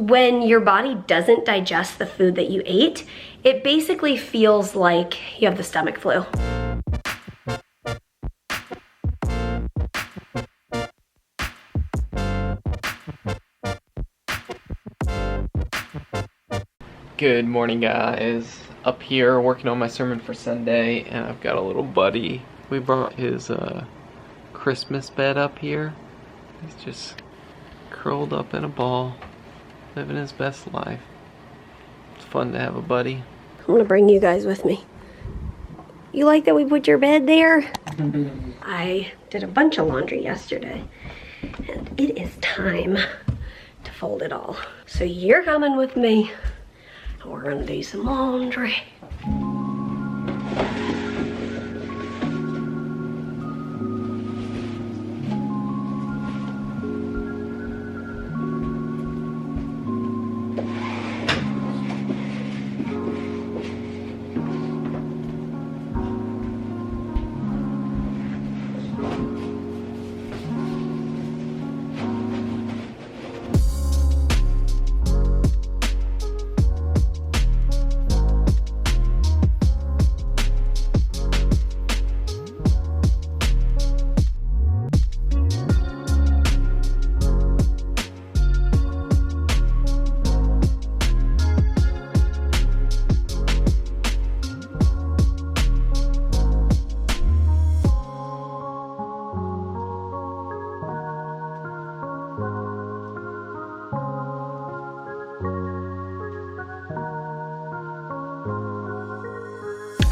When your body doesn't digest the food that you ate, it basically feels like you have the stomach flu. Good morning, guys. Up here working on my sermon for Sunday, and I've got a little buddy. We brought his Christmas bed up here. He's just curled up in a ball, living his best life. It's fun to have a buddy. I'm gonna bring you guys with me. You like that we put your bed there? I did a bunch of laundry yesterday, and it is time to fold it all. So you're coming with me, and we're gonna do some laundry.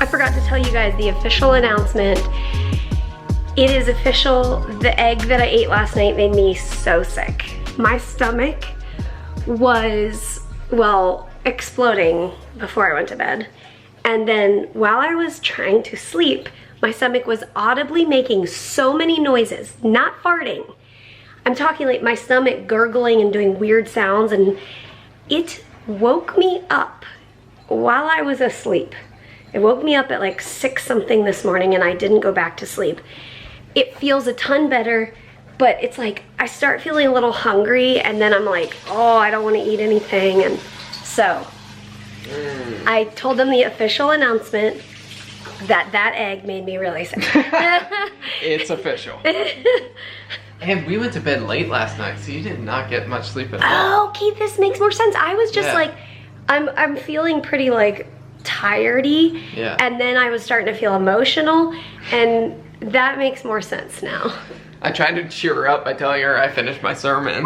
I forgot to tell you guys the official announcement. It is official. The egg that I ate last night made me so sick. My stomach was, well, exploding before I went to bed. And then while I was trying to sleep, my stomach was audibly making so many noises, not farting. I'm talking like my stomach gurgling and doing weird sounds, and it woke me up while I was asleep. It woke me up at like 6 something this morning, and I didn't go back to sleep. It feels a ton better, but it's like I start feeling a little hungry, and then I'm like, oh, I don't want to eat anything. And so I told them the official announcement that that egg made me really sick. It's official. And we went to bed late last night, so you did not get much sleep at all. Oh, okay, this makes more sense. I was just like, I'm feeling pretty like tired-y, and then I was starting to feel emotional, and that makes more sense now. I tried to cheer her up by telling her I finished my sermon.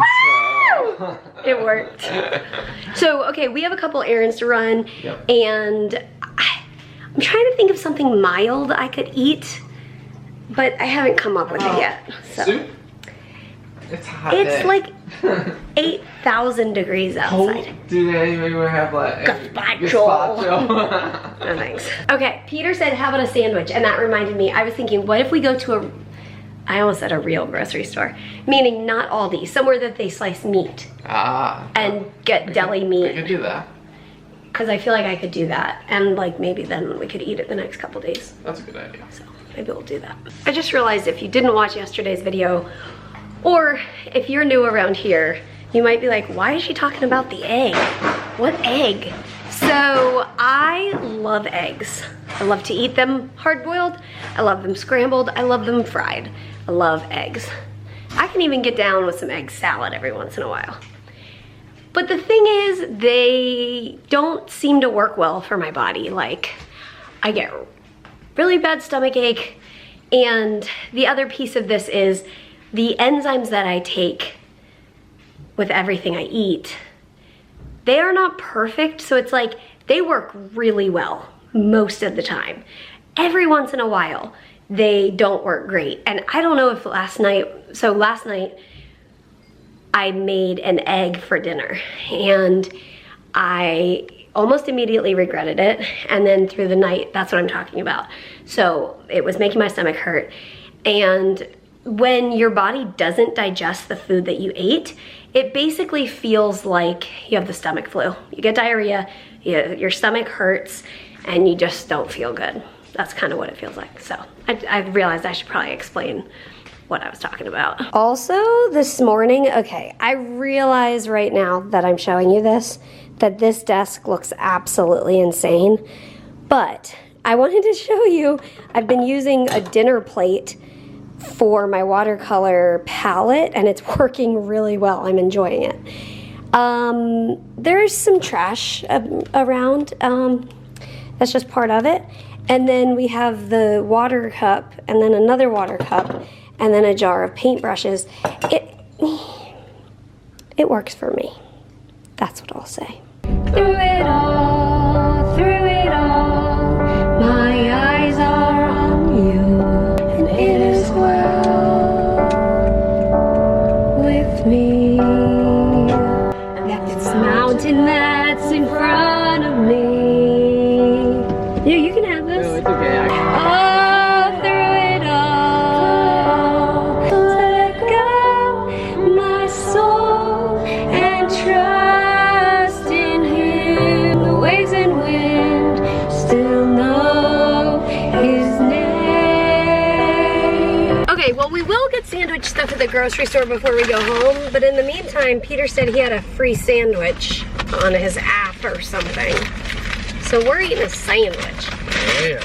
So. It worked. So, okay, we have a couple errands to run, and I'm trying to think of something mild I could eat, but I haven't come up with it yet. So. Soup? It's hot. It's like 8,000 degrees outside. Do they maybe have like gazpacho? No thanks. Okay, Peter said, how about a sandwich? And that reminded me, I was thinking, what if we go to I almost said a real grocery store, meaning not Aldi, somewhere that they slice meat. And get deli meat. We could do that. Because I feel like I could do that, and like maybe then we could eat it the next couple days. That's a good idea. So maybe we'll do that. I just realized if you didn't watch yesterday's video, or if you're new around here, you might be like, why is she talking about the egg? What egg? So I love eggs. I love to eat them hard-boiled. I love them scrambled. I love them fried. I love eggs. I can even get down with some egg salad every once in a while. But the thing is, they don't seem to work well for my body. Like, I get really bad stomach ache, and the other piece of this is the enzymes that I take with everything I eat, they are not perfect, so it's like they work really well most of the time. Every once in a while, they don't work great. And I don't know if last night I made an egg for dinner, and I almost immediately regretted it, and then through the night, that's what I'm talking about. So it was making my stomach hurt, and when your body doesn't digest the food that you ate, it basically feels like you have the stomach flu. You get diarrhea, your stomach hurts, and you just don't feel good. That's kind of what it feels like. So I realized I should probably explain what I was talking about. Also, this morning, okay, I realize right now that I'm showing you this, that this desk looks absolutely insane, but I wanted to show you, I've been using a dinner plate for my watercolor palette, and it's working really well. I'm enjoying it. There's some trash around, that's just part of it. And then we have the water cup, and then another water cup, and then a jar of paintbrushes. It works for me. That's what I'll say. Through it all, my eyes are on you, and it is well with me. This mountain that's in front of me. Yeah, you can have this. No, it's okay. Oh, through it all, let go my soul and trust in Him. The waves and wind still know His name. Okay, well, we will get sandwich stuff at the grocery store before we go home, but in the meantime, Peter said he had a free sandwich on his app or something. So we're eating a sandwich. Yeah.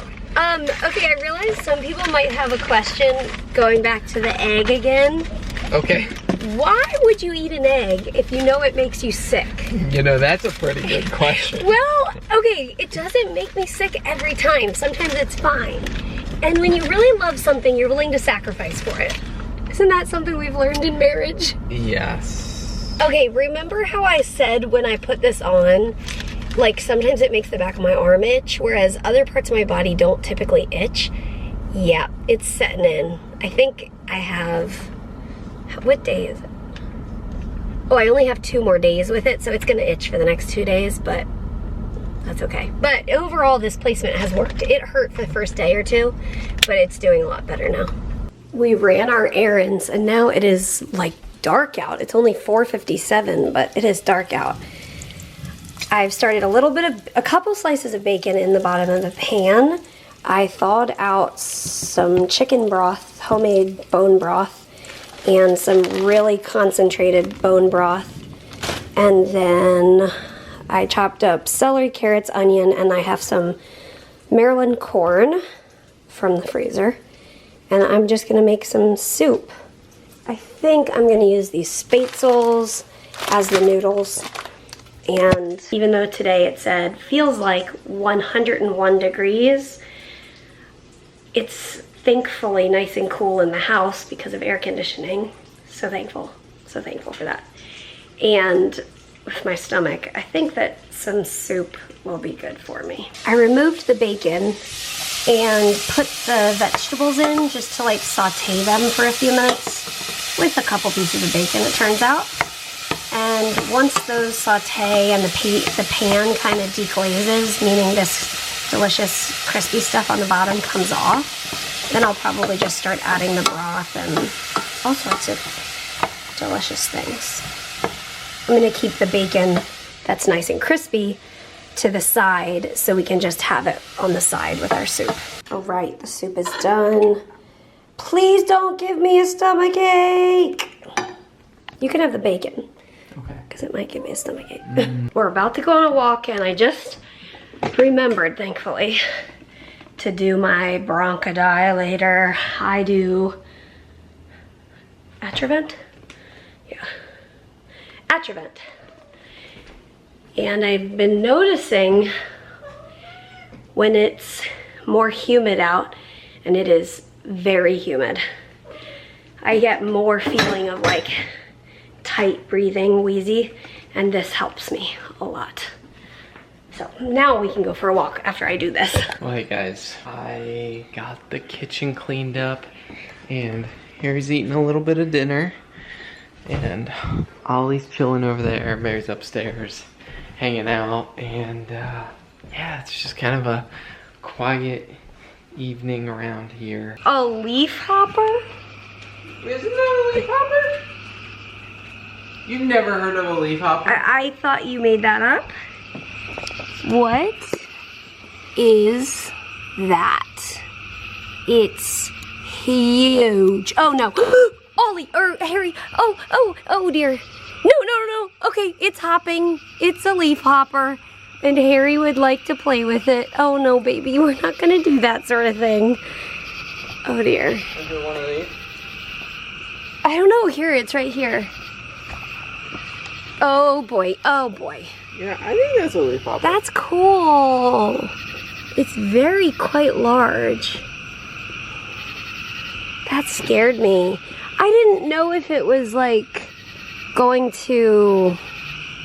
Okay, I realize some people might have a question going back to the egg again. Okay. Why would you eat an egg if you know it makes you sick? You know, that's a pretty good question. Well, okay, it doesn't make me sick every time. Sometimes it's fine. And when you really love something, you're willing to sacrifice for it. Isn't that something we've learned in marriage? Yes. Okay, remember how I said when I put this on, like sometimes it makes the back of my arm itch, whereas other parts of my body don't typically itch? Yeah, it's setting in. I think I have, what day is it? Oh, I only have 2 more days with it, so it's gonna itch for the next 2 days, but that's okay. But overall, this placement has worked. It hurt for the first day or 2, but it's doing a lot better now. We ran our errands, and now it is like dark out. It's only 4:57, but it is dark out. I've started a couple slices of bacon in the bottom of the pan. I thawed out some chicken broth, homemade bone broth, and some really concentrated bone broth. And then I chopped up celery, carrots, onion, and I have some Maryland corn from the freezer. And I'm just gonna make some soup. I think I'm gonna use these spatzels as the noodles. And even though today it said feels like 101 degrees, it's thankfully nice and cool in the house because of air conditioning. So thankful for that. And with my stomach, I think that some soup will be good for me. I removed the bacon and put the vegetables in just to like saute them for a few minutes with a couple pieces of bacon, it turns out. And once those saute and the pan kind of deglazes, meaning this delicious crispy stuff on the bottom comes off, then I'll probably just start adding the broth and all sorts of delicious things. I'm gonna keep the bacon that's nice and crispy to the side so we can just have it on the side with our soup. All right, the soup is done. Please don't give me a stomach ache. You can have the bacon. Okay. Because it might give me a stomachache. We're about to go on a walk, and I just remembered, thankfully, to do my bronchodilator. I do Atrovent? Yeah. Atrovent. And I've been noticing when it's more humid out, and it is very humid, I get more feeling of like tight breathing, wheezy, and this helps me a lot. So now we can go for a walk after I do this. Well, hey guys, I got the kitchen cleaned up, and Harry's eating a little bit of dinner, and Ollie's chilling over there. Mary's upstairs hanging out, and yeah, it's just kind of a quiet evening around here. A leaf hopper? Isn't that a leaf hopper? You've never heard of a leaf hopper? I thought you made that up. What is that? It's huge. Oh no. Ollie, or Harry. Oh dear. No. Okay, it's hopping. It's a leaf hopper. And Harry would like to play with it. Oh no, baby, we're not gonna do that sort of thing. Oh dear. Is there one of these? I don't know, here, it's right here. Oh boy. Yeah, I think that's a leaf hopper. That's cool. It's very quite large. That scared me. I didn't know if it was like going to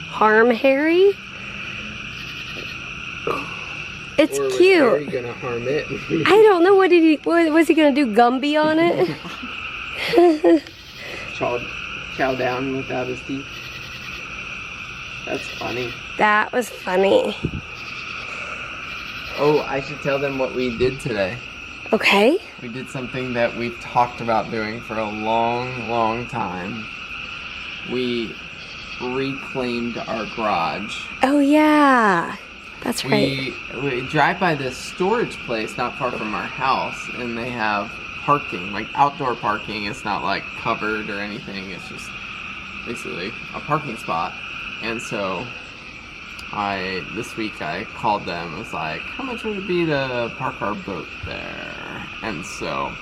harm Harry. It's or was cute. Harry gonna harm it? I don't know. What was he gonna do? Gumby on it? chow down without his teeth. That's funny. That was funny. Oh, I should tell them what we did today. Okay. We did something that we've talked about doing for a long time. We reclaimed our garage. Oh yeah, that's right. We drive by this storage place not far from our house, and they have parking, like outdoor parking. It's not like covered or anything. It's just basically a parking spot. And so this week I called them. I was like, how much would it be to park our boat there? And so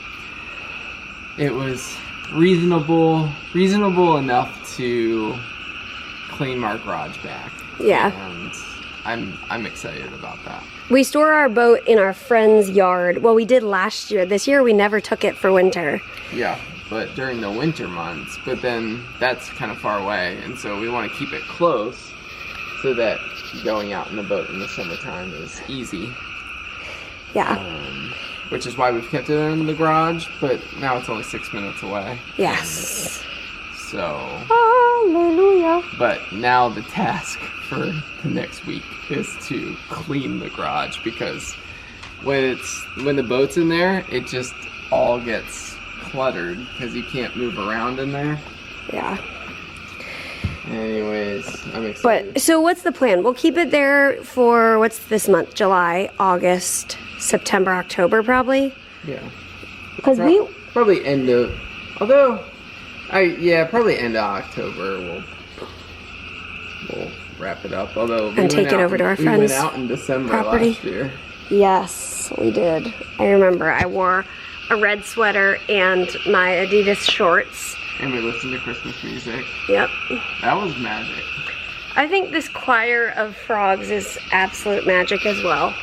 it was reasonable enough to claim our garage back. Yeah. And I'm excited about that. We store our boat in our friend's yard. Well, we did last year. This year we never took it for winter. Yeah, but during the winter months. But then that's kind of far away, and so we want to keep it close so that going out in the boat in the summertime is easy. Yeah. Which is why we've kept it in the garage, but now it's only 6 minutes away. Yes. So. Hallelujah. But now the task for the next week is to clean the garage, because when the boat's in there, it just all gets cluttered because you can't move around in there. Yeah. Anyways, I'm excited. But so what's the plan? We'll keep it there for what's this month? July, August, September, October, probably. Yeah. Because probably end of. Although, probably end of October. We'll wrap it up. Although and take it over to our friends' We went out in December property. Last year. Yes, we did. I remember I wore a red sweater and my Adidas shorts. And we listened to Christmas music. Yep. That was magic. I think this choir of frogs is absolute magic as well.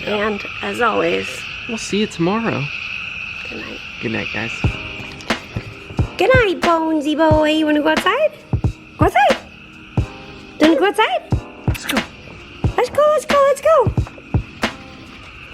Yep. And as always, we'll see you tomorrow. Good night. Good night, guys. Good night, Bonesy boy. You want to go outside? Go outside. Do you want to go outside? Let's go.